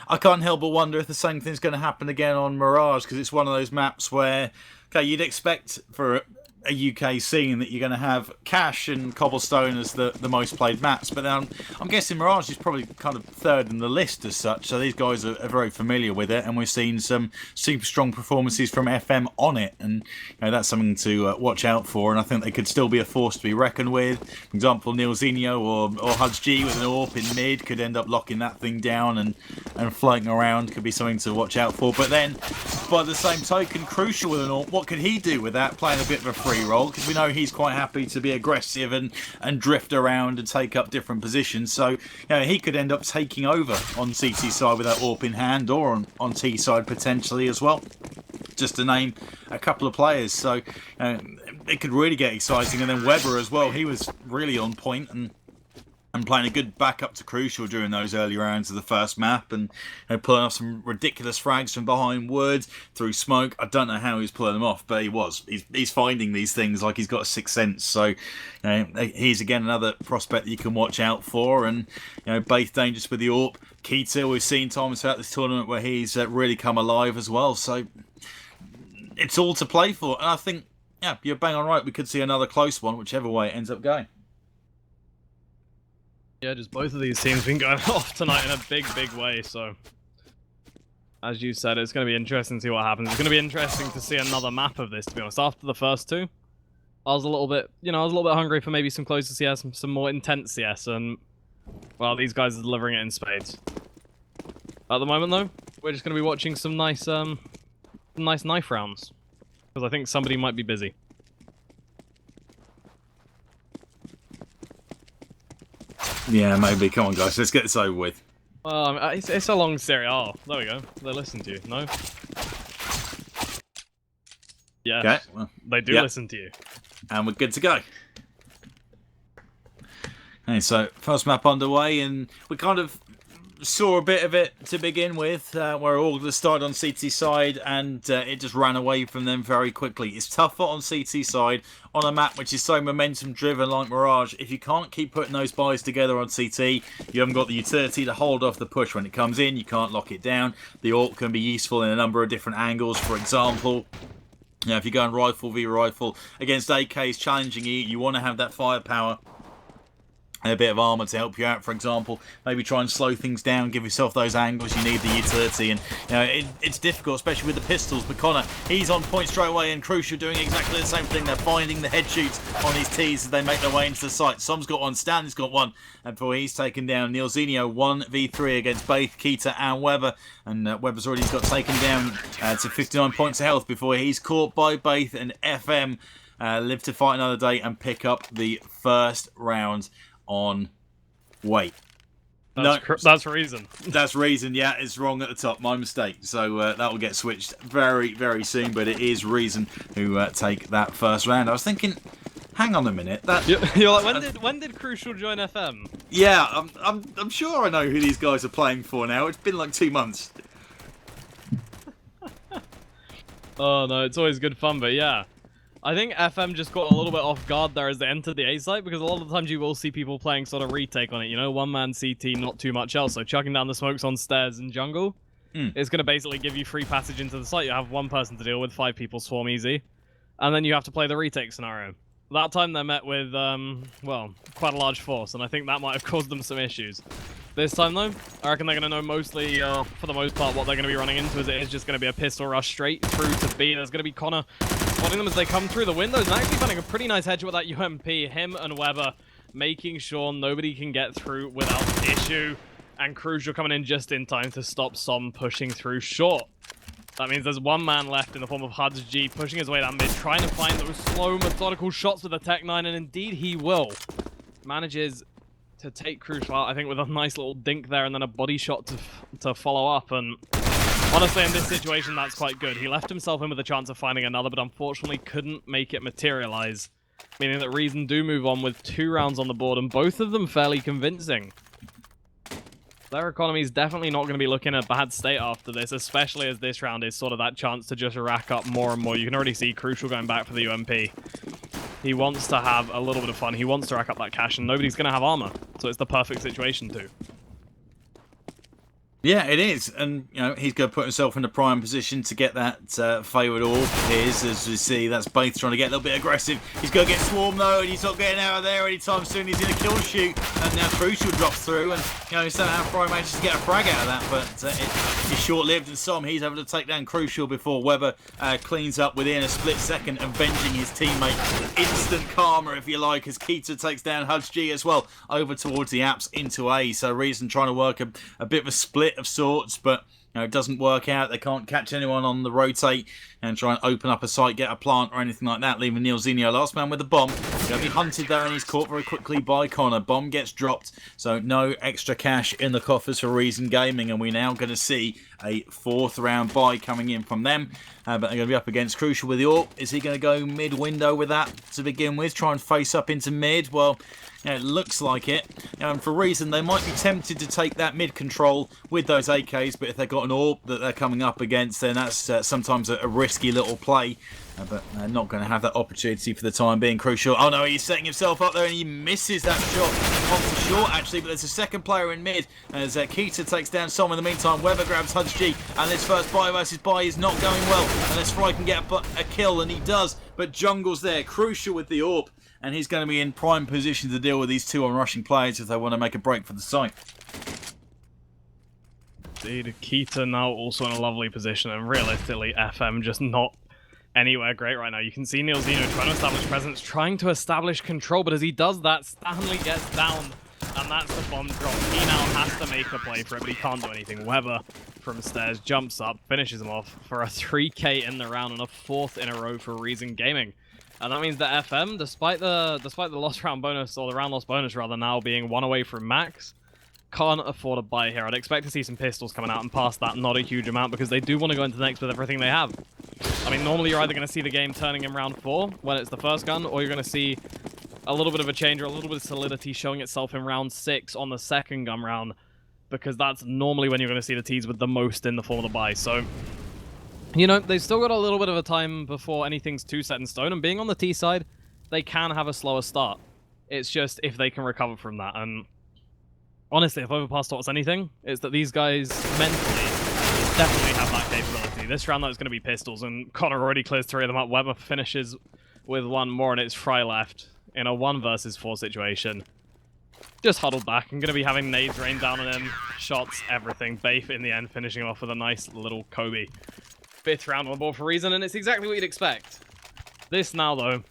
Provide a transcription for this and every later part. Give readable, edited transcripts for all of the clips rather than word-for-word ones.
I can't help but wonder if the same thing's going to happen again on Mirage, because it's one of those maps where, okay, you'd expect for a UK scene that you're going to have Cash and Cobblestone as the most played maps, but then I'm guessing Mirage is probably kind of third in the list as such, so these guys are very familiar with it, and we've seen some super strong performances from FM on it, and that's something to watch out for, and I think they could still be a force to be reckoned with. For example, Neil Zinio or Hudge G with an AWP in mid could end up locking that thing down and floating around, could be something to watch out for, but then by the same token, Crucial with an AWP, what could he do with that, playing a bit of a free role, because we know he's quite happy to be aggressive and drift around and take up different positions, so he could end up taking over on CT side with that AWP in hand, or on T side potentially as well, just to name a couple of players. So it could really get exciting. And then Weber as well, he was really on point and playing a good backup to Crucial during those early rounds of the first map, and pulling off some ridiculous frags from behind wood, through smoke. I don't know how he was pulling them off, but he was. He's finding these things like he's got a sixth sense. So he's again another prospect that you can watch out for. And Baith dangerous with the AWP. Keita, we've seen times throughout this tournament where he's really come alive as well. So it's all to play for, and I think you're bang on right. We could see another close one, whichever way it ends up going. Yeah, just both of these teams been going off tonight in a big way, so as you said, it's going to be interesting to see what happens. It's going to be interesting to see another map of this, to be honest. After the first two, I was a little bit, hungry for maybe some closer CS, some more intense CS, and, well, these guys are delivering it in spades. At the moment, though, we're just going to be watching some nice knife rounds, because I think somebody might be busy. Yeah, maybe. Come on, guys. Let's get this over with. Well, it's a long series. Oh, there we go. They listen to you. No? Yeah. Okay, well, they do listen to you. And we're good to go. Okay, so first map underway, and we kind of saw a bit of it to begin with, where all started on CT side, and it just ran away from them very quickly. It's tougher on CT side on a map which is so momentum driven like Mirage. If you can't keep putting those buys together on CT, you haven't got the utility to hold off the push when it comes in. You can't lock it down. The AWP can be useful in a number of different angles. For example, if you're going rifle v rifle against AKs challenging you, you want to have that firepower and a bit of armour to help you out. For example, maybe try and slow things down, give yourself those angles. You need the utility, and it's difficult, especially with the pistols. But Connor, he's on point straight away, and Crucial doing exactly the same thing. They're finding the head shoots on these T's as they make their way into the site. Som's got one, Stanley's got one, and before he's taken down, Neil Zinio 1v3 against Baith, Keita and Weber, and Weber's already got taken down to 59 points of health before he's caught by Baith, and FM live to fight another day and pick up the first round on wait. That's reason. That's reason, yeah, it's wrong at the top, my mistake. So that will get switched very soon, but it is reason who take that first round. I was thinking, hang on a minute, that you're like, when did Crucial join FM? Yeah, I'm sure I know who these guys are playing for now. It's been like 2 months. Oh no, it's always good fun, but yeah. I think FM just got a little bit off guard there as they entered the A site, because a lot of the times you will see people playing sort of retake on it, one-man CT, not too much else. So chucking down the smokes on stairs and jungle is going to basically give you free passage into the site. You have one person to deal with, 5 people swarm easy, and then you have to play the retake scenario. That time they're met with, well, quite a large force, and I think that might have caused them some issues. This time, though, I reckon they're going to know mostly, for the most part, what they're going to be running into, is it is just going to be a pistol rush straight through to B. There's going to be Connor spotting them as they come through the windows, and actually finding a pretty nice headshot with that UMP. Him and Weber making sure nobody can get through without issue, and Crucial coming in just in time to stop Som pushing through short. That means there's one man left in the form of Hudge G, pushing his way down mid, trying to find those slow, methodical shots with the Tech 9, and indeed he will. Manages to take Crucial out, I think, with a nice little dink there, and then a body shot to follow up, and honestly, in this situation, that's quite good. He left himself in with a chance of finding another, but unfortunately couldn't make it materialize, meaning that Reason do move on with 2 rounds on the board, and both of them fairly convincing. Their economy is definitely not going to be looking at a bad state after this, especially as this round is sort of that chance to just rack up more and more. You can already see Crucial going back for the UMP. He wants to have a little bit of fun. He wants to rack up that cash, and nobody's going to have armor. So it's the perfect situation too. Yeah, it is, and he's going to put himself in a prime position to get that favoured orb. Here's, as we see, that's both trying to get a little bit aggressive. He's going to get swarmed though, and he's not getting out of there anytime soon. He's in a kill shoot, and now Crucial drops through, and somehow Prime manages to get a frag out of that, but it's short-lived. And he's able to take down Crucial before Weber cleans up within a split second, avenging his teammate. Instant karma, if you like, as Keita takes down Hudge G as well over towards the apps into A. So Reason trying to work a bit of a split of sorts, but it doesn't work out. They can't catch anyone on the rotate and try and open up a site, get a plant or anything like that, leaving Neilzinho last man with the bomb. Going to be hunted there, and he's caught very quickly by Connor. Bomb gets dropped, so no extra cash in the coffers for Reason Gaming, and we're now going to see a 4th round buy coming in from them. But they're going to be up against Crucial with the AWP. Is he going to go mid-window with that to begin with? Try and face up into mid? Well, it looks like it. For Reason, they might be tempted to take that mid control with those AKs, but if they've got an AWP that they're coming up against, then that's sometimes a risky little play. But they're not going to have that opportunity for the time being. Crucial. Oh no, he's setting himself up there, and he misses that shot onto short actually, but there's a second player in mid as Keita takes down Som. In the meantime, Weber grabs Hudge G, and this first buy versus buy is not going well unless Fry can get a kill, and he does, but Jungle's there. Crucial with the AWP, and he's going to be in prime position to deal with these 2 on-rushing players if they want to make a break for the site. Indeed, Keita now also in a lovely position, and realistically, FM just not anywhere great right now. You can see Neilzinho trying to establish presence, trying to establish control, but as he does that, Stanley gets down, and that's the bomb drop. He now has to make a play for it, but he can't do anything. Weber from stairs jumps up, finishes him off for a 3k in the round and a 4th in a row for Reason Gaming. And that means that FM, despite the lost round bonus, or the round loss bonus rather, now being 1 away from max, can't afford a buy here. I'd expect to see some pistols coming out, and past that, not a huge amount, because they do want to go into the next with everything they have. I mean, normally you're either going to see the game turning in round 4 when it's the first gun, or you're going to see a little bit of a change or a little bit of solidity showing itself in round 6 on the second gun round, because that's normally when you're going to see the T's with the most in the form of the buy. So, they've still got a little bit of a time before anything's too set in stone, and being on the T side, they can have a slower start. It's just if they can recover from that. And honestly, if Overpass taught us anything, it's that these guys mentally definitely have that capability. This round, though, is going to be pistols, and Connor already clears 3 of them up. Weber finishes with 1 more, and it's Fry left in a 1 versus 4 situation. Just huddled back. I'm going to be having nades rain down on him, shots, everything. Bafe in the end, finishing off with a nice little Kobe. 5th round on the board for Reason, and it's exactly what you'd expect. This now, though,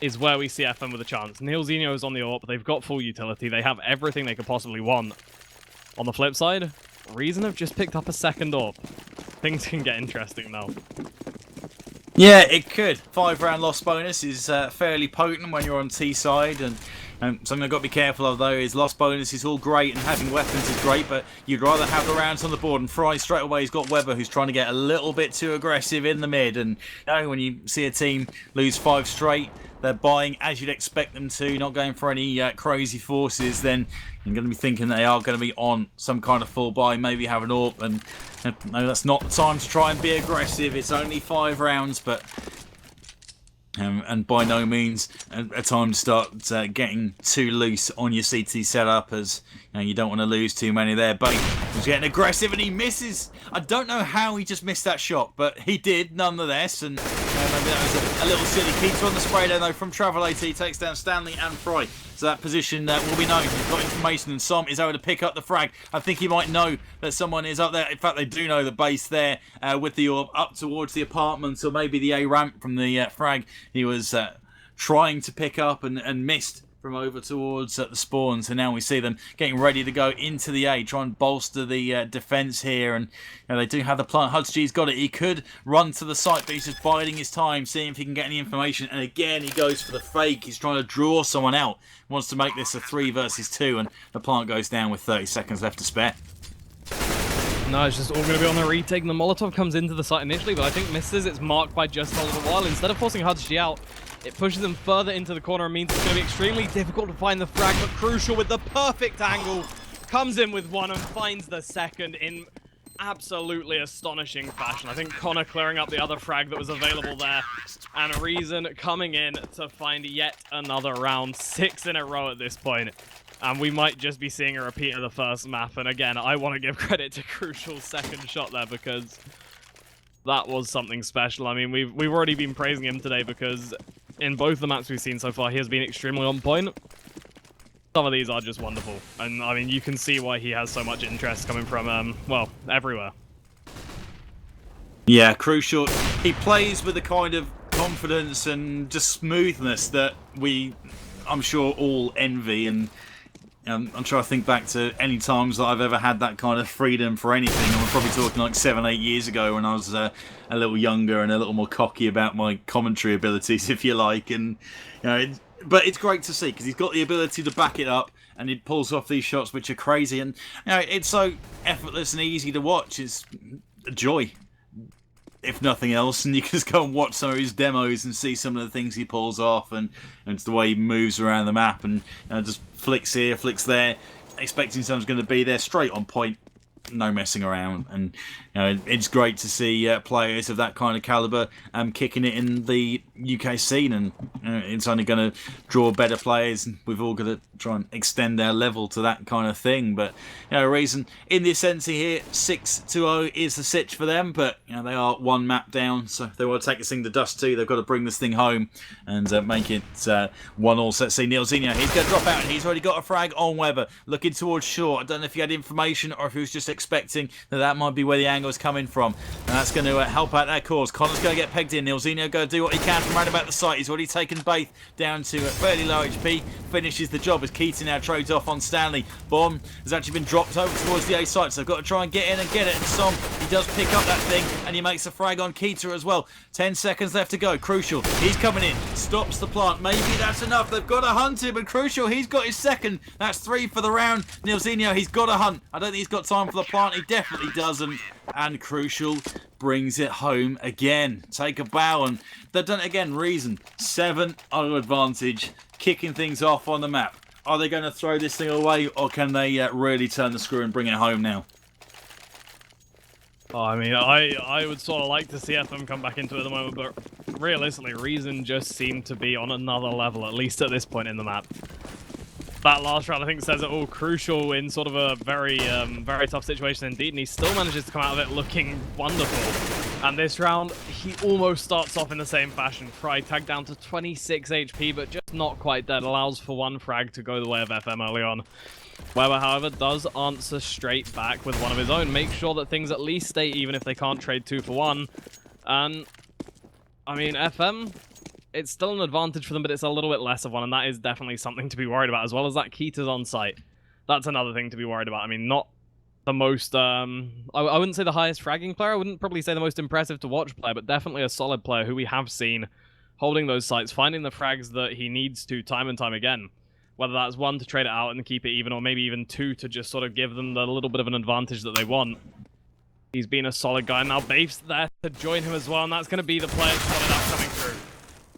is where we see FM with a chance. Neilzinho is on the AWP. They've got full utility. They have everything they could possibly want. On the flip side, Reason have just picked up a 2nd AWP. Things can get interesting now. Yeah, it could. 5 round loss bonus is fairly potent when you're on T side, and something I've got to be careful of though is loss bonus is all great and having weapons is great, but you'd rather have the rounds on the board. And Fry straight away has got Weber, who's trying to get a little bit too aggressive in the mid, and when you see a team lose 5 straight, they're buying as you'd expect them to, not going for any crazy forces, then you're going to be thinking they are going to be on some kind of full buy, maybe have an AWP, and no, that's not the time to try and be aggressive. It's only 5 rounds, but and by no means a time to start getting too loose on your CT setup, as you don't want to lose too many there. But he's getting aggressive and he misses. I don't know how he just missed that shot, but he did nonetheless. And maybe that was a little silly. Keeps on the spray there though from Travel AT, takes down Stanley and Fry. So that position will be known. He's got information, and Som is able to pick up the frag. I think he might know that someone is up there. In fact, they do know the base there with the orb up towards the apartments, or maybe the A ramp from the frag he was trying to pick up and missed from over towards the spawn. So now we see them getting ready to go into the A, try and bolster the defense here. And they do have the plant. Hudge G's got it. He could run to the site, but he's just biding his time, seeing if he can get any information. And again, he goes for the fake. He's trying to draw someone out. Wants to make this a 3 versus 2, and the plant goes down with 30 seconds left to spare. No, it's just all going to be on the retake, and the Molotov comes into the site initially, but I think misses. It's marked by just a little while. Instead of forcing Hudge G out, it pushes him further into the corner and means it's going to be extremely difficult to find the frag, but Crucial with the perfect angle comes in with 1 and finds the 2nd in absolutely astonishing fashion. I think Connor clearing up the other frag that was available there, and Reason coming in to find yet another round. 6 in a row at this point. And we might just be seeing a repeat of the first map. And again, I want to give credit to Crucial's second shot there because that was something special. I mean, we've already been praising him today because in both the maps we've seen so far, he has been extremely on point. Some of these are just wonderful. And I mean, you can see why he has so much interest coming from, well, everywhere. Yeah, Crucial. He plays with a kind of confidence and just smoothness that I'm sure, all envy. And I'm trying to think back to any times that I've ever had that kind of freedom for anything. I'm probably talking like 7-8 years ago when I was a little younger and a little more cocky about my commentary abilities, if you like. And but it's great to see because he's got the ability to back it up, and he pulls off these shots which are crazy. And it's so effortless and easy to watch. It's a joy, if nothing else, and you can just go and watch some of his demos and see some of the things he pulls off, and it's the way he moves around the map and just flicks here, flicks there, expecting someone's going to be there, straight on point, no messing around. And it's great to see players of that kind of caliber kicking it in the UK scene, and it's only going to draw better players, and we've all got to try and extend our level to that kind of thing. But reason in the Ascensi here, 6-0 is the sitch for them, but they are one map down, so if they want to take this thing to dust too, they've got to bring this thing home and make it 1-all. So let's see, Neilzinho, he's going to drop out, and he's already got a frag on Weber, looking towards short. I don't know if he had information or if he was just expecting that might be where the angle is coming from, and that's going to help out that cause. Connor's going to get pegged in. Neilzinho going to do what he can from around about the site. He's already taken Baith down to fairly low HP, finishes the job as Keaton now trades off on Stanley. Bomb has actually been dropped over towards the A site, so they've got to try and get in and get it. And Som, he does pick up that thing, and he makes a frag on Keita as well. 10 seconds left to go. Crucial, he's coming in, stops the plant. Maybe that's enough. They've got to hunt him, and Crucial, he's got his second. That's 3 for the round. Neilzinho, he's got to hunt. I don't think he's got time for the plant. He definitely doesn't. And Crucial brings it home again. Take a bow, and they've done it again. Reason 7-0 advantage, kicking things off on the map. Are they going to throw this thing away, or can they really turn the screw and bring it home now? Oh, I mean, I would sort of like to see FM come back into it at the moment, but realistically, Reason just seemed to be on another level, at least at this point in the map. That last round, I think, says it all. Crucial in sort of a very, very tough situation indeed, and he still manages to come out of it looking wonderful. And this round, he almost starts off in the same fashion. Fry tagged down to 26 HP, but just not quite dead. Allows for one frag to go the way of FM early on. Weber, however, does answer straight back with one of his own. Make sure that things at least stay even if they can't trade 2 for 1. And, I mean, FM, it's still an advantage for them, but it's a little bit less of one, and that is definitely something to be worried about, as well as that Keita's on site. That's another thing to be worried about. I mean, not the most, I wouldn't say the highest fragging player, I wouldn't probably say the most impressive to watch player, but definitely a solid player who we have seen holding those sites, finding the frags that he needs to time and time again. Whether that's 1 to trade it out and keep it even, or maybe even 2 to just sort of give them the little bit of an advantage that they want. He's been a solid guy. Now Baif's there to join him as well, and that's going to be the players spotted up coming through.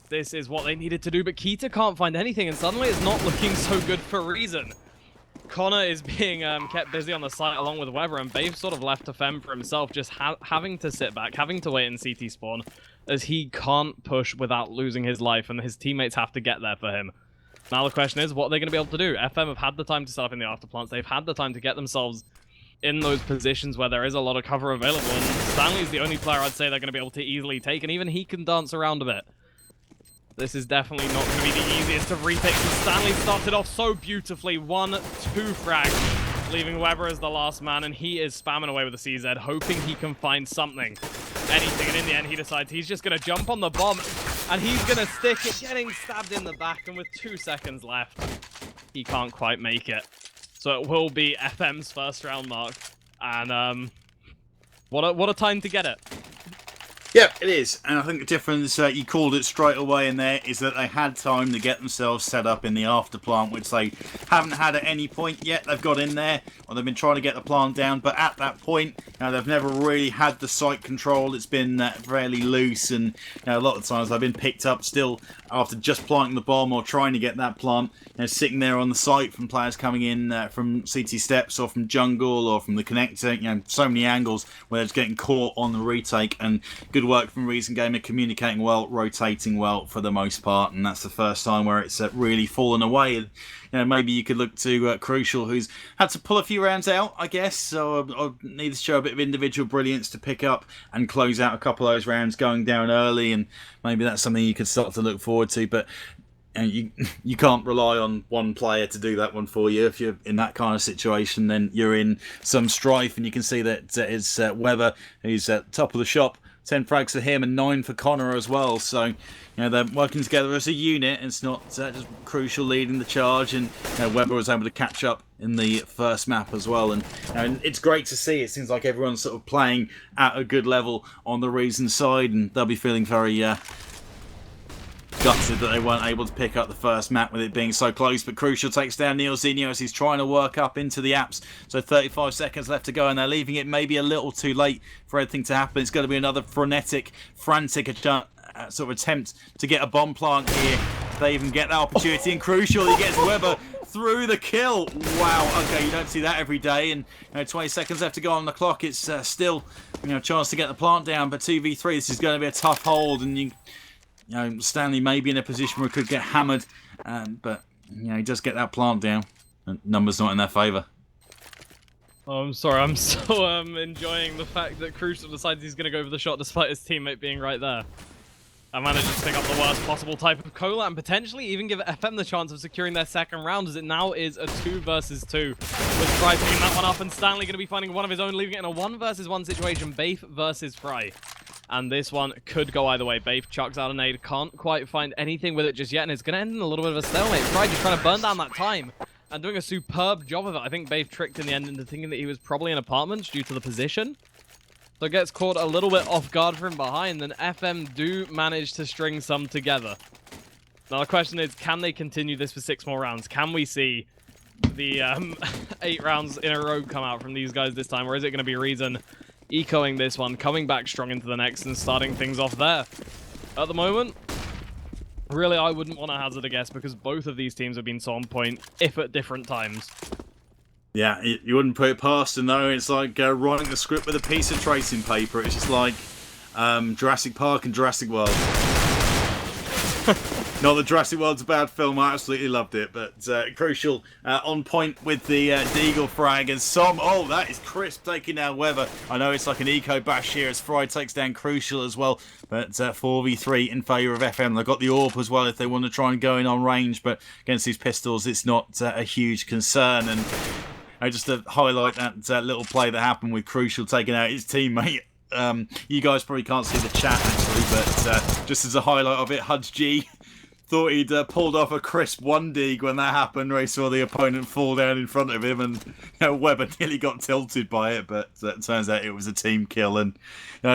This is what they needed to do, but Keita can't find anything, and suddenly it's not looking so good for Reason. Connor is being kept busy on the site along with Weber, and Baif sort of left to fend for himself, just having to sit back, having to wait in CT spawn, as he can't push without losing his life, and his teammates have to get there for him. Now the question is, what are they going to be able to do? FM have had the time to set up in the afterplants. They've had the time to get themselves in those positions where there is a lot of cover available, and Stanley's the only player I'd say they're going to be able to easily take, and even he can dance around a bit. This is definitely not going to be the easiest of retakes, and Stanley started off so beautifully. 1-2 frags, leaving Weber as the last man, and he is spamming away with the CZ, hoping he can find something. Anything, and in the end he decides he's just going to jump on the bomb, and he's going to stick it, getting stabbed in the back, and with 2 seconds left, he can't quite make it. So it will be FM's first round mark, and what a time to get it. Yeah, it is, and I think the difference, you called it straight away in there, is that they had time to get themselves set up in the after plant, which they haven't had at any point yet. They've got in there, or they've been trying to get the plant down, but at that point, they've never really had the site control. It's been fairly loose, and a lot of times they've been picked up still after just planting the bomb or trying to get that plant, sitting there on the site from players coming in from CT steps or from jungle or from the connector. So many angles where it's getting caught on the retake, and good good work from Reason Gamer, communicating well, rotating well for the most part, and that's the first time where it's really fallen away. And maybe you could look to Crucial, who's had to pull a few rounds out, I guess, so I'll need to show a bit of individual brilliance to pick up and close out a couple of those rounds going down early, and maybe that's something you could start to look forward to. But you can't rely on one player to do that one for you. If you're in that kind of situation, then you're in some strife, and you can see that it's Weber who's at top of the shop. 10 frags for him and 9 for Connor as well. So they're working together as a unit. It's not just Crucial leading the charge, and Weber was able to catch up in the first map as well. And it's great to see. It seems like everyone's sort of playing at a good level on the Reason side, and they'll be feeling very gutted that they weren't able to pick up the first map with it being so close. But Crucial takes down Neilzinho as he's trying to work up into the apps. So 35 seconds left to go, and they're leaving it maybe a little too late for everything to happen. It's going to be another frenetic, frantic sort of attempt to get a bomb plant here. They even get that opportunity, and Crucial, he gets Weber through the kill. Wow, okay, you don't see that every day. And 20 seconds left to go on the clock. It's still a chance to get the plant down, but 2v3, this is going to be a tough hold, and Stanley may be in a position where he could get hammered, but he does get that plant down. And numbers not in their favour. Oh, I'm sorry, I'm so enjoying the fact that Crucial decides he's going to go for the shot despite his teammate being right there. I manages to pick up the worst possible type of cola and potentially even give FM the chance of securing their second round, as it now is a 2 versus 2. With Fry picking that one up, and Stanley going to be finding one of his own, leaving it in a 1 versus 1 situation. Baif versus Fry. And this one could go either way. Baif chucks out a nade, can't quite find anything with it just yet, and it's going to end in a little bit of a stalemate. Fry just trying to burn down that time and doing a superb job of it. I think Baif tricked in the end into thinking that he was probably in apartments due to the position. So it gets caught a little bit off guard from behind, and FM do manage to string some together. Now the question is, can they continue this for 6 more rounds? Can we see the 8 rounds in a row come out from these guys this time, or is it going to be Reason ecoing this one, coming back strong into the next and starting things off there? At the moment, really I wouldn't want to hazard a guess, because both of these teams have been so on point, if at different times. Yeah, you wouldn't put it past them though. It's like writing the script with a piece of tracing paper. It's just like Jurassic Park and Jurassic World. Not that Jurassic World's a bad film, I absolutely loved it, but Crucial on point with the Deagle frag, and oh, that is crisp, taking down Weber. I know it's like an eco bash here as Fry takes down Crucial as well, but 4v3 in favour of FM. They've got the AWP as well if they want to try and go in on range, but against these pistols it's not a huge concern. And just to highlight that little play that happened with Crucial taking out his teammate. You guys probably can't see the chat actually, but just as a highlight of it, Hudge G thought he'd pulled off a crisp 1-dig when that happened, where he saw the opponent fall down in front of him, and Weber nearly got tilted by it, but it turns out it was a team kill. And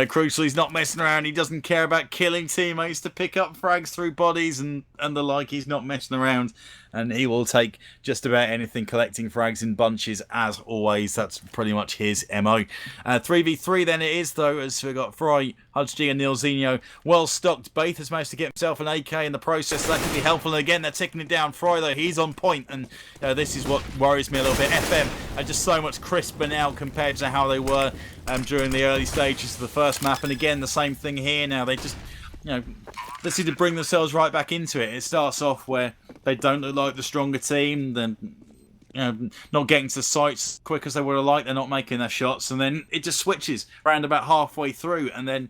Crucial, he's not messing around. He doesn't care about killing teammates to pick up frags through bodies and the like. He's not messing around, and he will take just about anything, collecting frags in bunches as always. That's pretty much his MO. 3v3 then it is, though, as we've got Fry, Hudge G and Neilzinho well stocked. Baif has managed to get himself an AK in the process, so that could be helpful. And again, they're ticking it down. Fry, though, he's on point, and this is what worries me a little bit. FM are just so much crisper now compared to how they were during the early stages of the first map. And again, the same thing here now. They just, they seem to bring themselves right back into it. It starts off where they don't look like the stronger team, then not getting to the sights quick as they would have liked. They're not making their shots, and then it just switches around about halfway through, and then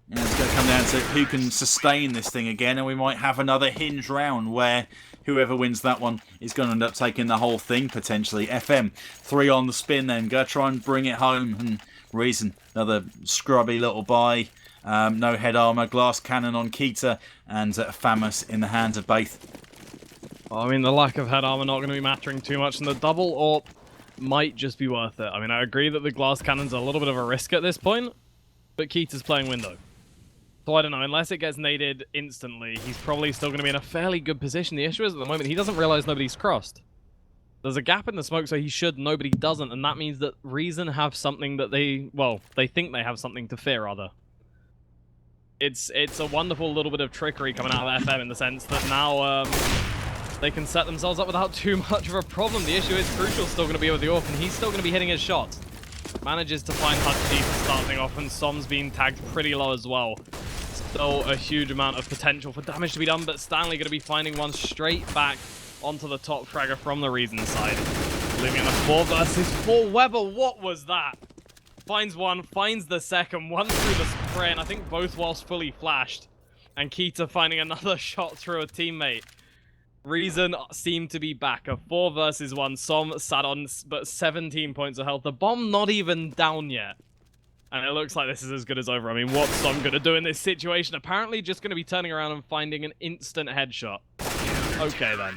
it's going to come down to who can sustain this thing again, and we might have another hinge round where whoever wins that one is going to end up taking the whole thing potentially. FM 3 on the spin, then go try and bring it home, and Reason another scrubby little buy. No head armor, glass cannon on Keita, and Famous in the hands of Baif. I mean, the lack of head armor not going to be mattering too much, and the double AWP might just be worth it. I mean, I agree that the glass cannon's a little bit of a risk at this point, but Keita's playing window. So I don't know, unless it gets naded instantly, he's probably still going to be in a fairly good position. The issue is at the moment, he doesn't realize nobody's crossed. There's a gap in the smoke, so he should, nobody doesn't, and that means that Reason have something that they think they have something to fear, rather. It's a wonderful little bit of trickery coming out of FM in the sense that now they can set themselves up without too much of a problem. The issue is Crucial's still going to be with the AWP, and he's still going to be hitting his shots. Manages to find Hutchie starting off, and Som's being tagged pretty low as well. Still a huge amount of potential for damage to be done, but Stanley going to be finding one straight back onto the top fragger from the Reason side. Leaving in a 4 versus 4. Weber, what was that? Finds one, finds the second, one through the spray, and I think both whilst fully flashed. And Keita finding another shot through a teammate. Reason seemed to be back. A 4 versus 1. Som sat on but 17 points of health. The bomb not even down yet. And it looks like this is as good as over. I mean, what's Som going to do in this situation? Apparently just going to be turning around and finding an instant headshot. Okay then.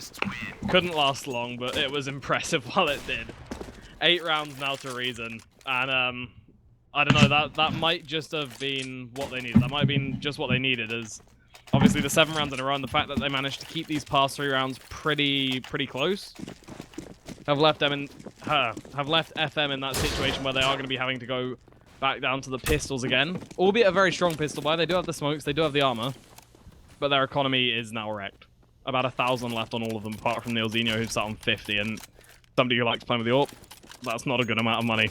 Couldn't last long, but it was impressive while it did. 8 rounds now to Reason. And I don't know, that might just have been what they needed. That might have been just what they needed, as obviously the 7 rounds in a row and the fact that they managed to keep these past 3 rounds pretty close have left FM in that situation where they are going to be having to go back down to the pistols again. Albeit a very strong pistol buy. They do have the smokes, they do have the armor, but their economy is now wrecked. About 1,000 left on all of them, apart from Neilzinho, who's sat on 50, and somebody who likes playing with the AWP, that's not a good amount of money.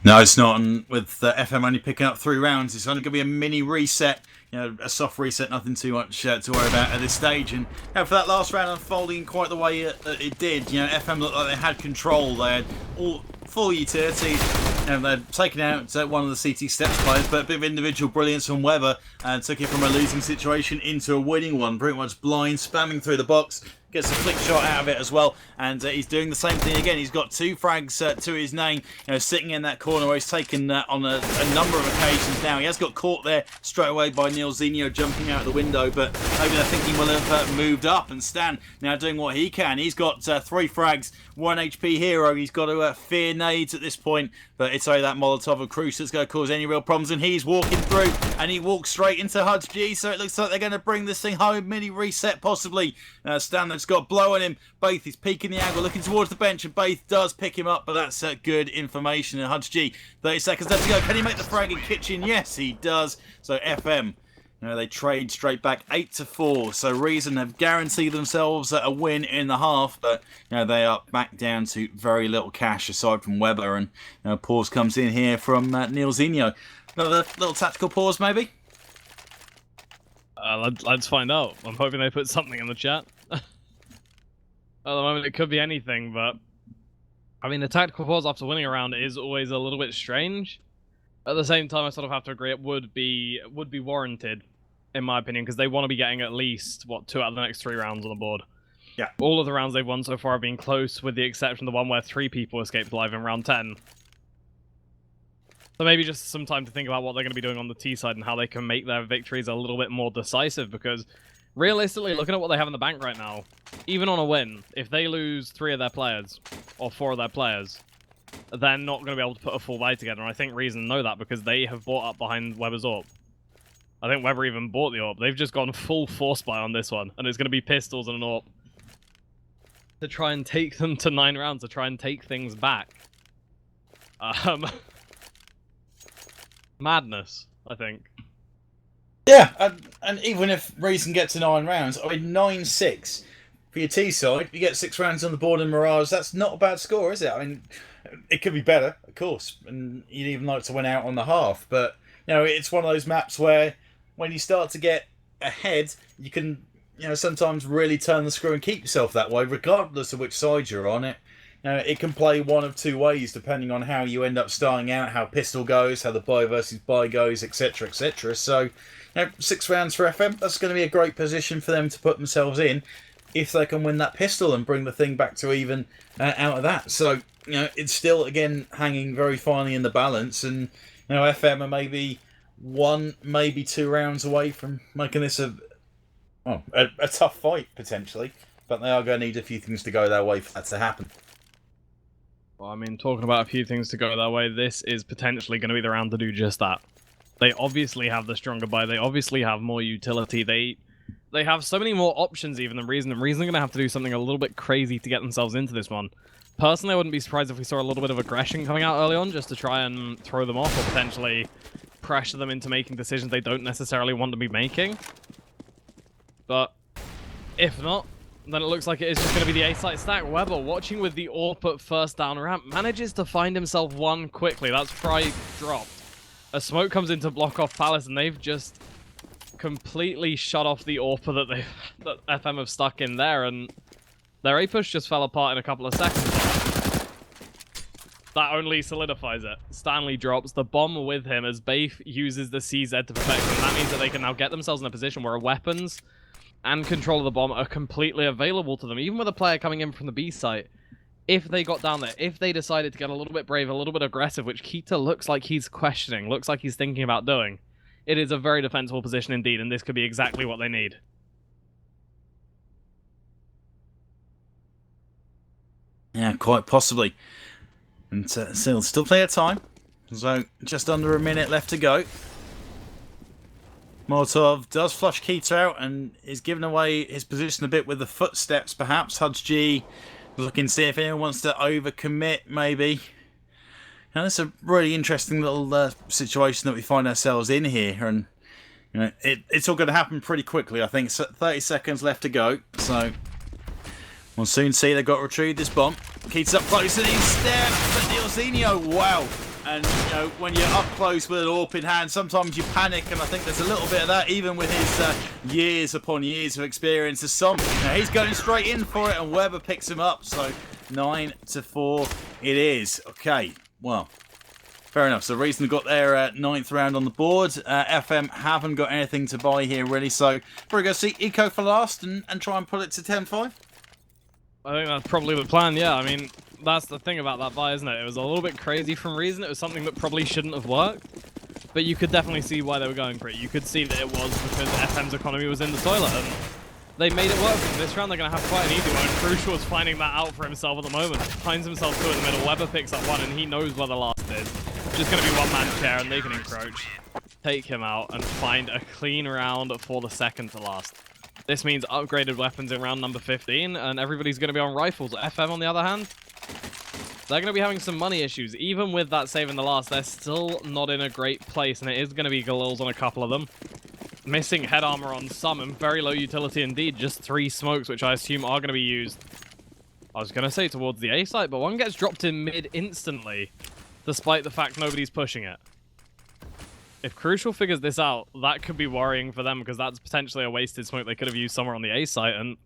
No, it's not. And with FM only picking up 3 rounds, it's only going to be a mini reset. You know, a soft reset, nothing too much to worry about at this stage. And for that last round unfolding quite the way it did, you know, FM looked like they had control. They had all full utility, and they'd taken out one of the CT Steps players, but a bit of individual brilliance from Weber, and took it from a losing situation into a winning one. Pretty much blind, spamming through the box. Gets a flick shot out of it as well, and he's doing the same thing again. He's got 2 frags to his name, you know, sitting in that corner where he's taken on a number of occasions now. He has got caught there straight away by Neilzinho jumping out the window, but maybe they're thinking will have moved up, and Stan now doing what he can. He's got 3 frags, 1 HP hero. He's got to fear nades at this point, but it's only that Molotov of Cruise that's going to cause any real problems, and he's walking through, and he walks straight into Hudge G, so it looks like they're going to bring this thing home. Mini reset possibly. Stan that's got blow on him. Baith is peeking the angle, looking towards the bench, and Baith does pick him up, but that's good information. And Hudge G, 30 seconds left to go. Can he make the frag in kitchen? Yes, he does. So FM, you know, they trade straight back 8-4. So Reason have guaranteed themselves a win in the half, but you know, they are back down to very little cash aside from Weber. And you know, pause comes in here from Neilzinho. Another little tactical pause, maybe. Let's find out. I'm hoping they put something in the chat. At the moment, it could be anything, but I mean, the tactical pause after winning a round is always a little bit strange. At the same time, I sort of have to agree it would be warranted, in my opinion, because they want to be getting at least 2 out of the next 3 rounds on the board. Yeah. All of the rounds they've won so far have been close, with the exception of the one where 3 people escaped alive in round 10. So maybe just some time to think about what they're going to be doing on the T side and how they can make their victories a little bit more decisive, because realistically, looking at what they have in the bank right now, even on a win, if they lose 3 of their players, or 4 of their players, they're not going to be able to put a full buy together, and I think Reason know that because they have bought up behind Weber's AWP. I think Weber even bought the AWP. They've just gone full force buy on this one, and it's going to be pistols and an AWP to try and take them to 9 rounds, to try and take things back. Madness, I think. Yeah, and even if Reason gets to 9 rounds, I mean, 9-6 for your T side, you get 6 rounds on the board in Mirage, that's not a bad score, is it? I mean, it could be better, of course, and you'd even like to win out on the half, but, you know, it's one of those maps where when you start to get ahead, you can, you know, sometimes really turn the screw and keep yourself that way, regardless of which side you're on it. It can play one of 2 ways, depending on how you end up starting out, how pistol goes, how the buy versus buy goes, etc, etc. So, you know, 6 rounds for FM, that's going to be a great position for them to put themselves in if they can win that pistol and bring the thing back to even out of that. So, you know, it's still, again, hanging very finely in the balance, and, you know, FM are maybe 1, maybe 2 rounds away from making this a tough fight, potentially, but they are going to need a few things to go their way for that to happen. Well, I mean, talking about a few things to go their way, this is potentially going to be the round to do just that. They obviously have the stronger buy, they obviously have more utility, they have so many more options even than Reason, and Reason are going to have to do something a little bit crazy to get themselves into this one. Personally, I wouldn't be surprised if we saw a little bit of aggression coming out early on, just to try and throw them off, or potentially pressure them into making decisions they don't necessarily want to be making. But if not, then it looks like it is just going to be the A-site stack. Weber, watching with the AWP at first down ramp, manages to find himself one quickly. That's Fry dropped. A smoke comes in to block off Palace, and they've just completely shut off the AWP that FM have stuck in there, and their A-push just fell apart in a couple of seconds. That only solidifies it. Stanley drops the bomb with him as Baif uses the CZ to protect him. That means that they can now get themselves in a position where weapons and control of the bomb are completely available to them. Even with a player coming in from the B site, if they got down there, if they decided to get a little bit brave, a little bit aggressive, which Keita looks like he's questioning, looks like he's thinking about doing, it is a very defensible position indeed, and this could be exactly what they need. Yeah, quite possibly. And still plenty of time. So just under a minute left to go. Molotov does flush Keita out and is giving away his position a bit with the footsteps, perhaps. HUDG looking to see if anyone wants to overcommit, maybe. Now, that's a really interesting little situation that we find ourselves in here. And you know, it's all going to happen pretty quickly, I think. 30 seconds left to go. So we'll soon see they've got to retrieve this bomb. Keita's up close and he steps at Neilzinho. Wow. And, you know, when you're up close with an AWP in hand, sometimes you panic, and I think there's a little bit of that, even with his years upon years of experience as Som. Now, he's going straight in for it, and Weber picks him up, so 9-4 it is. Okay, well, fair enough. So Reason got their 9th round on the board. FM haven't got anything to buy here, really, so we're going to see Eco for last and try and pull it to 10-5. I think that's probably the plan, yeah. I mean, that's the thing about that buy, isn't it? It was a little bit crazy from Reason. It was something that probably shouldn't have worked. But you could definitely see why they were going for it. You could see that it was because FM's economy was in the toilet. And they made it work. And this round they're going to have quite an easy one. Crucial is finding that out for himself at the moment. Finds himself two in the middle. Weber picks up one and he knows where the last is. Just going to be one-man chair and they can encroach. Take him out and find a clean round for the second to last. This means upgraded weapons in round number 15, and everybody's going to be on rifles. FM, on the other hand, they're going to be having some money issues. Even with that save in the last, they're still not in a great place, and it is going to be Galils on a couple of them. Missing head armor on some, and very low utility indeed. Just 3 smokes, which I assume are going to be used, I was going to say towards the A site, but one gets dropped in mid instantly, despite the fact nobody's pushing it. If Crucial figures this out, that could be worrying for them, because that's potentially a wasted smoke they could have used somewhere on the A site, and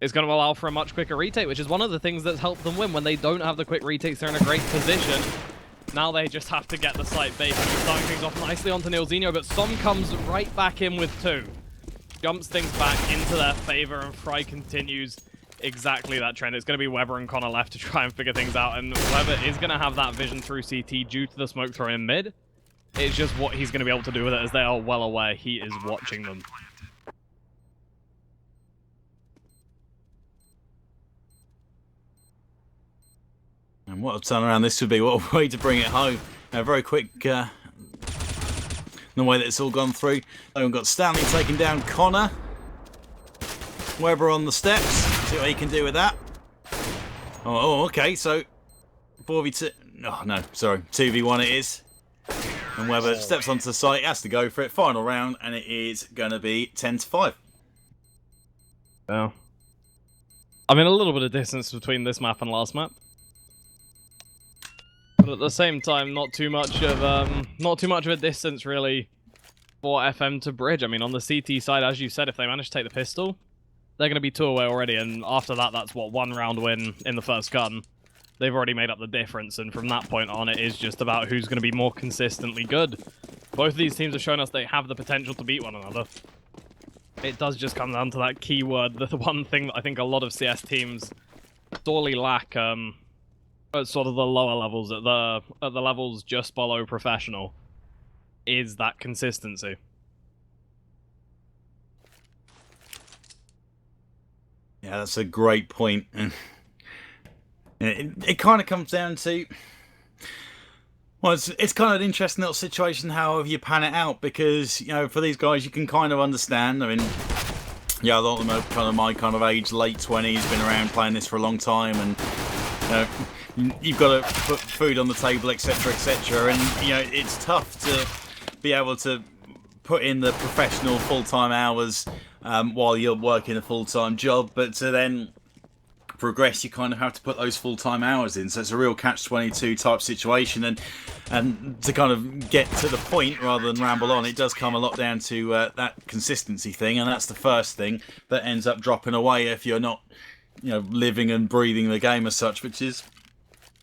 it's going to allow for a much quicker retake, which is one of the things that's helped them win. When they don't have the quick retakes, they're in a great position. Now they just have to get the site base, and starting things off nicely onto Neilzinho, but Som comes right back in with 2. Jumps things back into their favor, and Fry continues exactly that trend. It's going to be Weber and Connor left to try and figure things out, and Weber is going to have that vision through CT due to the smoke throw in mid. It's just what he's going to be able to do with it, as they are well aware he is watching them. And what a turnaround this would be. What a way to bring it home. Very quick, the way that it's all gone through. So we've got Stanley taking down Connor. Weber on the steps. See what he can do with that. Oh, okay. So 4v2. Oh, no. Sorry. 2v1 it is. And Weber steps onto the site, has to go for it. Final round, and it is going to be 10-5. Yeah. I mean, a little bit of distance between this map and last map, but at the same time, not too much of a distance really for FM to bridge. I mean, on the CT side, as you said, if they manage to take the pistol, they're going to be 2 away already, and after that, that's what, 1 round win in the first gun. They've already made up the difference, and from that point on, it is just about who's going to be more consistently good. Both of these teams have shown us they have the potential to beat one another. It does just come down to that keyword, the one thing that I think a lot of CS teams sorely lack at sort of the lower levels, at the levels just below professional, is that consistency. Yeah, that's a great point. It kind of comes down to, well, it's kind of an interesting little situation however you pan it out, because, you know, for these guys you can kind of understand. I mean, yeah, a lot of them are kind of my kind of age, late 20s, been around playing this for a long time, and you know, you've got to put food on the table, etc., etc., and you know, it's tough to be able to put in the professional full-time hours while you're working a full-time job, but to then progress, you kind of have to put those full-time hours in. So it's a real catch-22 type situation, and to kind of get to the point rather than ramble on, it does come a lot down to that consistency thing, and that's the first thing that ends up dropping away if you're not, you know, living and breathing the game as such, which is,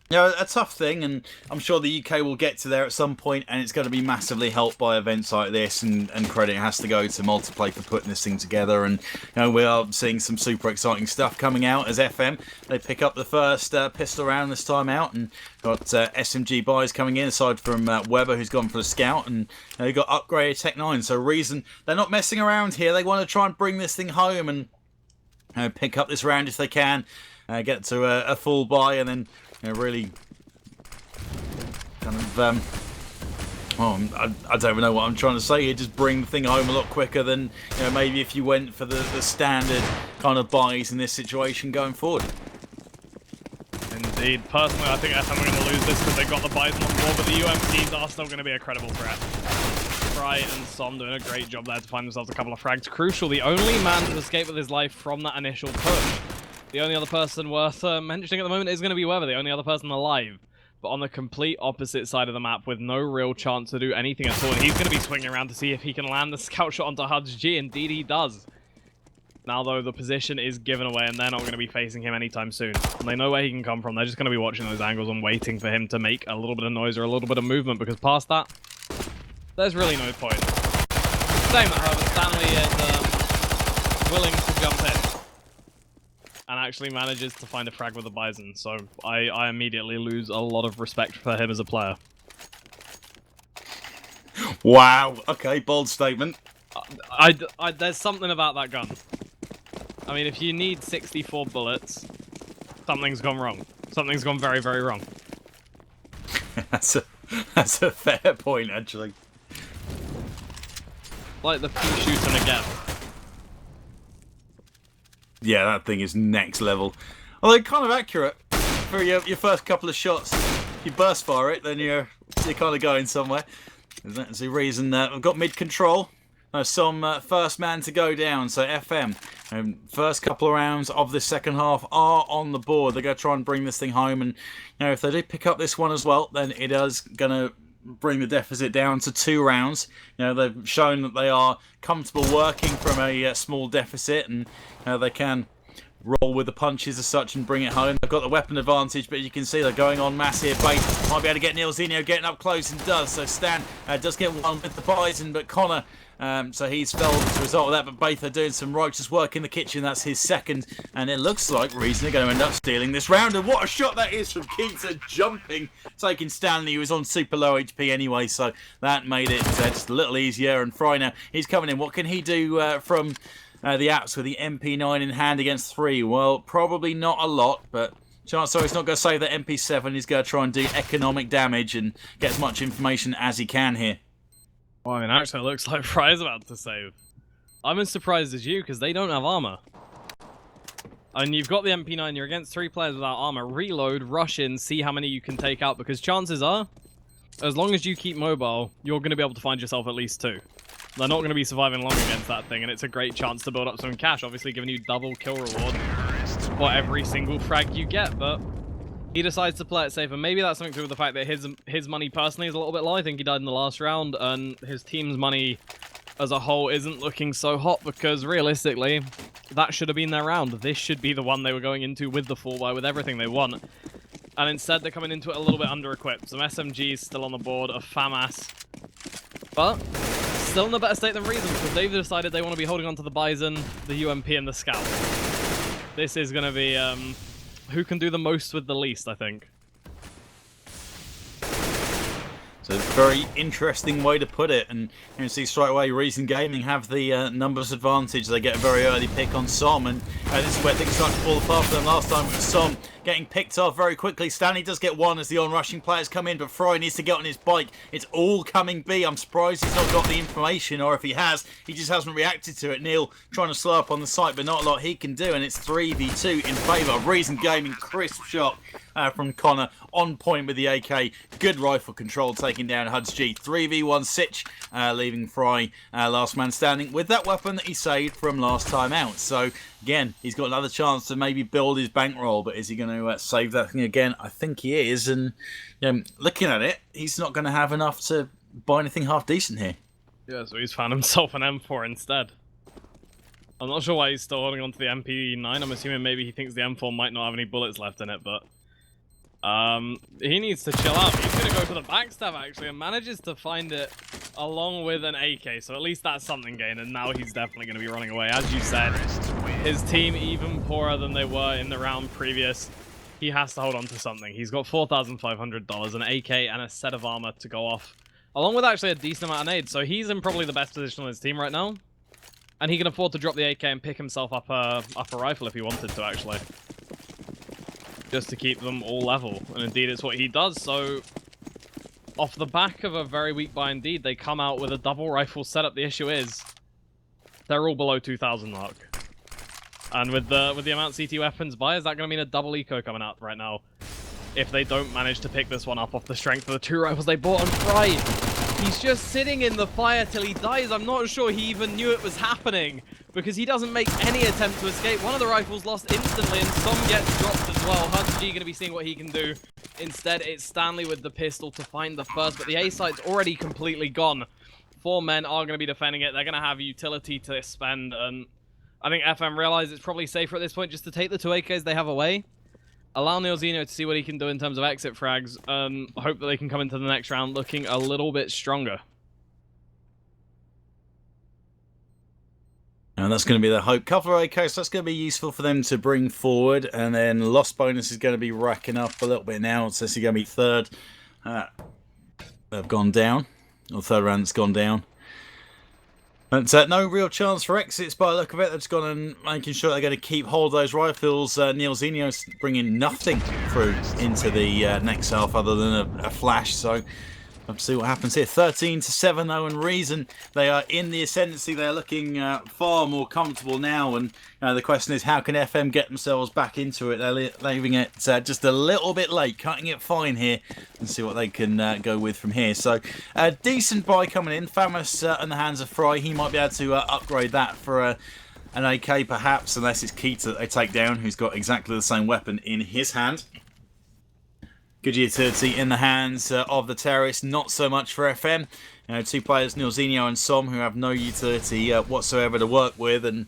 you know, a tough thing. And I'm sure the UK will get to there at some point, and it's going to be massively helped by events like this, and credit has to go to Multiplay for putting this thing together. And, you know, we are seeing some super exciting stuff coming out as FM. They pick up the first pistol round this time out, and got SMG buys coming in, aside from Weber, who's gone for the Scout, and they've got upgraded Tech 9. So Reason, they're not messing around here. They want to try and bring this thing home and pick up this round if they can, get to a full buy, and then, you know, really kind of I don't even know what I'm trying to say here. Just bring the thing home a lot quicker than, you know, maybe if you went for the standard kind of buys in this situation going forward. Indeed. Personally, I think FM are going to lose this because they've got the buys on board, but the UMPs are still going to be a credible threat. Fry and Som doing a great job there to find themselves a couple of frags. Crucial, the only man to escape with his life from that initial push. The only other person worth mentioning at the moment is going to be Weber, the only other person alive. But on the complete opposite side of the map with no real chance to do anything at all. And he's going to be swinging around to see if he can land the scout shot onto Hud's G. Indeed he does. Now though, the position is given away and they're not going to be facing him anytime soon. And they know where he can come from. They're just going to be watching those angles and waiting for him to make a little bit of noise or a little bit of movement. Because past that, there's really no point. Saying that, however, Stanley is willing to jump in and actually manages to find a frag with a Bison, so I immediately lose a lot of respect for him as a player. Wow, okay, bold statement. There's something about that gun. I mean, if you need 64 bullets, something's gone wrong. Something's gone very, very wrong. That's a fair point, actually. Like the pea shooting again. Yeah, that thing is next level. Although kind of accurate for your first couple of shots. If you burst fire it, then you're kind of going somewhere. That's the reason we've got mid control. Some first man to go down. So FM, first couple of rounds of the second half are on the board. They're going to try and bring this thing home, and, you know, if they do pick up this one as well, then it is going to bring the deficit down to 2 rounds. You know, they've shown that they are comfortable working from a small deficit, and, you know, they can roll with the punches as such and bring it home. They've got the weapon advantage, but you can see they're going on mass here. Bait might be able to get Neilzinho getting up close, and does. So Stan does get one with the Bison, but Connor, so he's felled as a result of that. But Baith are doing some righteous work in the kitchen. That's his second, and it looks like Reason are going to end up stealing this round. And what a shot that is from Keita, jumping, taking Stanley, who was on super low HP anyway, so that made it just a little easier. And Fry now, he's coming in. What can he do from the apps with the MP9 in hand against 3? Well, probably not a lot, but chances are he's not going to save that MP7. He's going to try and do economic damage and get as much information as he can here. Well, I mean, actually, it looks like Fry's about to save. I'm as surprised as you, because they don't have armor. And you've got the MP9, you're against 3 players without armor. Reload, rush in, see how many you can take out, because chances are, as long as you keep mobile, you're going to be able to find yourself at least 2. They're not going to be surviving long against that thing, and it's a great chance to build up some cash, obviously giving you double kill reward for every single frag you get, but he decides to play it safe, and maybe that's something to do with the fact that his money personally is a little bit low. I think he died in the last round, and his team's money as a whole isn't looking so hot, because realistically, that should have been their round. This should be the one they were going into with the 4x, with everything they want. And instead, they're coming into it a little bit under-equipped. Some SMGs still on the board, a FAMAS, but still in a better state than Reason, because they've decided they want to be holding on to the Bison, the UMP, and the Scout. This is going to be who can do the most with the least, I think. So it's a very interesting way to put it, and you can see straight away Reason Gaming have the numbers advantage. They get a very early pick on Som, and this is where things start to fall apart for them. Last time with Som getting picked off very quickly. Stanley does get one as the on-rushing players come in, but Fry needs to get on his bike. It's all coming B. I'm surprised he's not got the information, or if he has, he just hasn't reacted to it. Neil trying to slow up on the site, but not a lot he can do, and it's 3v2 in favour of Reason Gaming. Crisp shot from Connor. On point with the AK. Good rifle control, taking down HUDG. 3v1 Sitch, leaving Fry last man standing with that weapon that he saved from last time out. So, again, he's got another chance to maybe build his bankroll, but is he going to save that thing again? I think he is, and looking at it, he's not going to have enough to buy anything half decent here. Yeah, so he's found himself an M4 instead. I'm not sure why he's still holding on to the MP9. I'm assuming maybe he thinks the M4 might not have any bullets left in it, but he needs to chill out. He's going to go for the backstab, actually, and manages to find it along with an AK, so at least that's something gained, and now he's definitely going to be running away. As you said, his team even poorer than they were in the round previous. He has to hold on to something. He's got $4,500, an AK, and a set of armor to go off, along with actually a decent amount of nades, so he's in probably the best position on his team right now. And he can afford to drop the AK and pick himself up a rifle if he wanted to, actually. Just to keep them all level. And indeed, it's what he does. So, off the back of a very weak buy indeed, they come out with a double rifle setup. The issue is, they're all below 2,000 mark. And with the amount CT weapons buy, is that going to mean a double eco coming out right now? If they don't manage to pick this one up off the strength of the 2 rifles they bought on Friday. He's just sitting in the fire till he dies. I'm not sure he even knew it was happening, because he doesn't make any attempt to escape. One of the rifles lost instantly, and some gets dropped as well. HUDG going to be seeing what he can do. Instead, it's Stanley with the pistol to find the first, but the A site's already completely gone. 4 men are going to be defending it. They're going to have utility to spend, and I think FM realize it's probably safer at this point just to take the 2 AKs they have away. Allow Neilzino to see what he can do in terms of exit frags. Hope that they can come into the next round looking a little bit stronger. And that's going to be the hope. Couple of AKs, so that's going to be useful for them to bring forward. And then lost bonus is going to be racking up a little bit now. So this is going to be third. They've gone down. Or third round that's gone down. But no real chance for exits by the look of it. They've just gone and making sure they're going to keep hold of those rifles. Neilzinho's bringing nothing through into the next half other than a flash. So let's see what happens here. 13-7 though, and Reason, they are in the ascendancy. They're looking far more comfortable now. And the question is, how can FM get themselves back into it? They're leaving it just a little bit late, cutting it fine here, and see what they can go with from here. So a decent buy coming in. Famous in the hands of Fry. He might be able to upgrade that for an AK perhaps, unless it's Keita that they take down, who's got exactly the same weapon in his hand. Good utility in the hands of the terrorists, not so much for FM. 2 players, Neilzinho and Som, who have no utility whatsoever to work with. And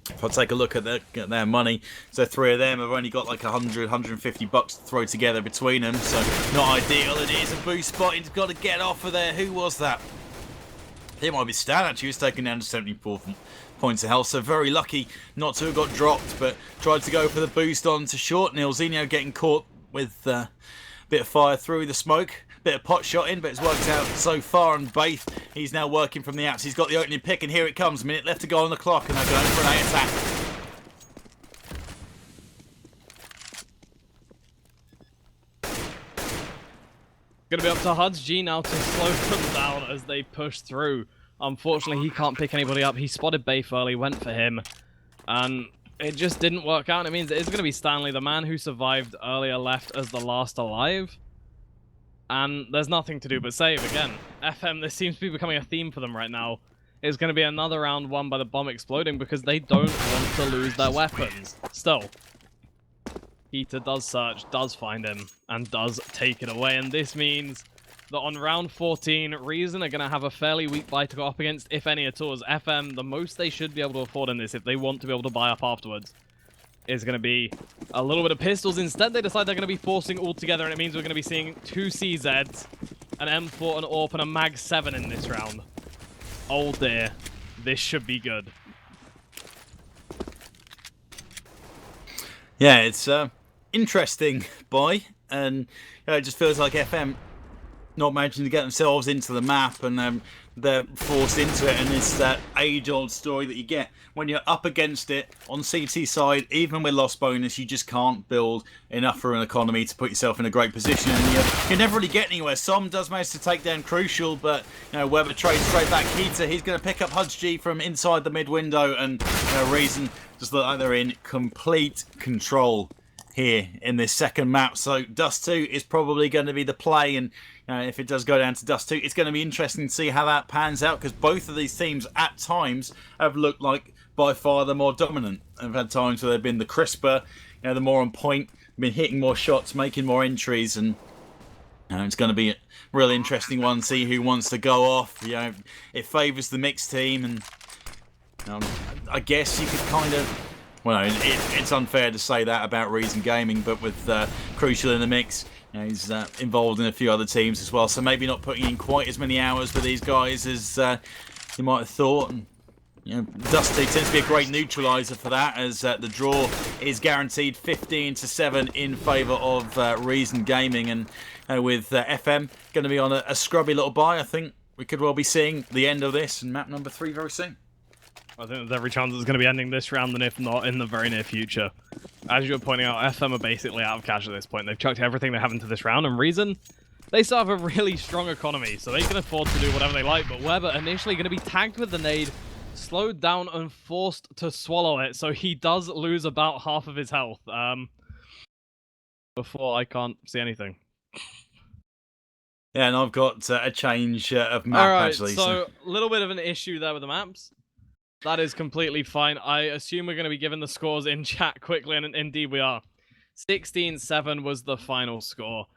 if I take a look at their money, so 3 of them have only got like 100, 150 bucks to throw together between them. So not ideal. It is a boost spot. He's got to get off of there. Who was that? It might be Stan, actually. He was taken down to 74 points of health. So very lucky not to have got dropped, but tried to go for the boost on to short. Neilzinho getting caught with bit of fire through the smoke, bit of pot shot in, but it's worked out so far. And Baith, he's now working from the apps. He's got the opening pick, and here it comes. A minute left to go on the clock, and they're going for an A attack. Going to be up to HUDG now to slow them down as they push through. Unfortunately, he can't pick anybody up. He spotted Baith early, went for him, and it just didn't work out. It means it is going to be Stanley, the man who survived earlier, left as the last alive. And there's nothing to do but save again. FM, this seems to be becoming a theme for them right now. It's going to be another round won by the bomb exploding because they don't want to lose their weapons. Still, Keita does search, does find him, and does take it away. And this means that on round 14, Reason are going to have a fairly weak buy to go up against, if any at all. As FM, the most they should be able to afford in this, if they want to be able to buy up afterwards, is going to be a little bit of pistols. Instead, they decide they're going to be forcing all together, and it means we're going to be seeing 2 CZs, an M4, an AWP, and a Mag 7 in this round. Oh dear. This should be good. Yeah, it's interesting buy, and it just feels like FM not managing to get themselves into the map, and they're forced into it. And it's that age-old story that you get when you're up against it on CT side. Even with lost bonus, you just can't build enough for an economy to put yourself in a great position, and you never really get anywhere. Som does manage to take down Crucial, but Weber trades straight back. Keita, he's going to pick up HUDG from inside the mid window, and Reason just look like they're in complete control here in this second map. So Dust 2 is probably going to be the play, and if it does go down to Dust 2, it's going to be interesting to see how that pans out, because both of these teams at times have looked like by far the more dominant. I've had times where they've been the crisper, the more on point, been hitting more shots, making more entries, and it's going to be a really interesting one. See who wants to go off. It favours the mixed team, and I guess you could kind of. Well, it's unfair to say that about Reason Gaming, but with Crucial in the mix, he's involved in a few other teams as well, so maybe not putting in quite as many hours with these guys as you might have thought. And, Dusty tends to be a great neutraliser for that, as the draw is guaranteed 15-7 in favour of Reason Gaming, and with FM going to be on a scrubby little bye, I think we could well be seeing the end of this and map number 3 very soon. I think there's every chance it's going to be ending this round, and if not, in the very near future. As you were pointing out, FM are basically out of cash at this point. They've chucked everything they have into this round, and Reason, they still have a really strong economy, so they can afford to do whatever they like, but Weber initially going to be tagged with the nade, slowed down and forced to swallow it, so he does lose about half of his health. Before I can't see anything. Yeah, and I've got a change of map, actually. So a little bit of an issue there with the maps. That is completely fine. I assume we're going to be given the scores in chat quickly, and indeed we are. 16-7 was the final score.